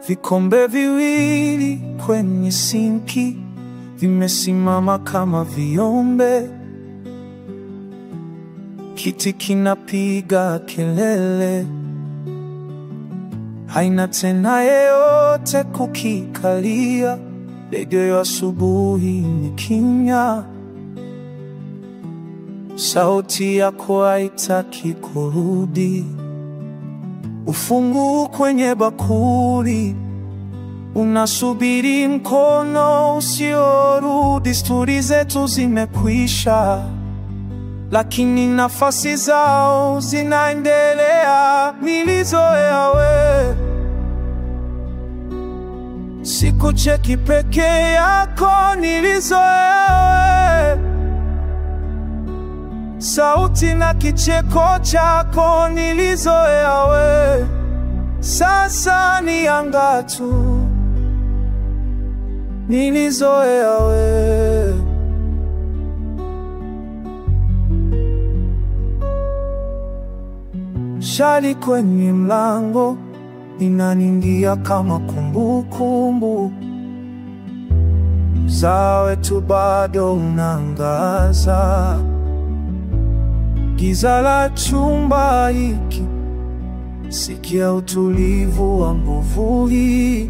Vikombe viwili kwenye sinki vimesimama kama viombe. Kiti kinapiga kelele, haina tena yeyote kukikalia. Ndege ya asubuhi ni kimya, sauti yako haitaki kurudi. Ufunguo kwenye bakuli unasubiri mkono usiorudi. Stori zetu zimekwisha, lakini nafasi zao zinaendelea. Nilizoea we, sikucheki peke yako. Nilizoea we, sauti na kicheko chako. Nilizoea we, sasa ni anga tu. Nilizoea we, shali kwenye mlango inaningia kama kumbukumbu. Mzaa wetu bado unaangaza giza la chumba hiki. Sikia utulivu wa nguvu hii.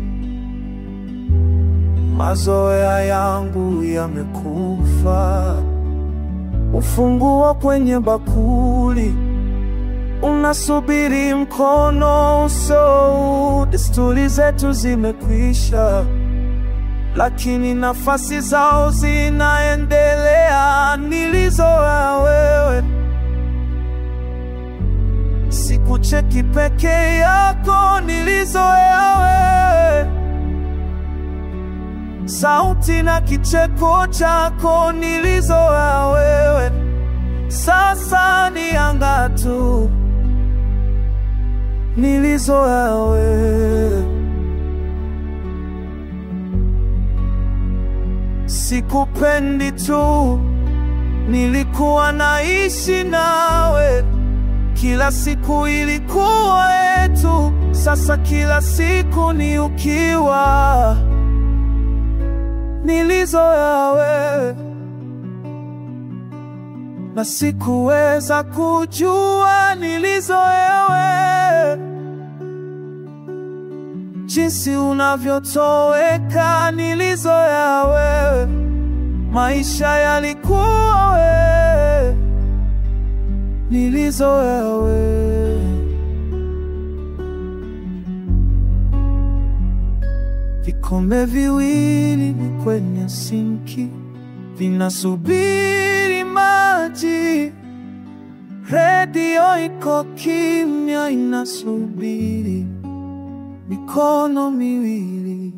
Mazoea yangu yamekufa. Ufunguo kwenye bakuli unasubiri mkono usio. Desturi zetu zimekwisha, lakini nafasi zao zinaendelea. Nilizoea wewe, sikucheki peke yako. Nilizoea wewe, sauti na kicheko chako. Nilizoea wewe, sasa ni anga tu. Nilizoea wewe, sikupendi tu, nilikuwa naishi nawe. Kila siku ilikuwa yetu, sasa kila siku ni ukiwa. Nilizoea wewe na sikuweza kujua. Nilizoea wewe, jinsi unavyotoweka. Nilizoea wewe, maisha yalikuwa wewe. Nilizoea wewe, vikombe viwili kwenye sinki vinasubiri maji. Radio iko kimya inasubiri mikono miwili.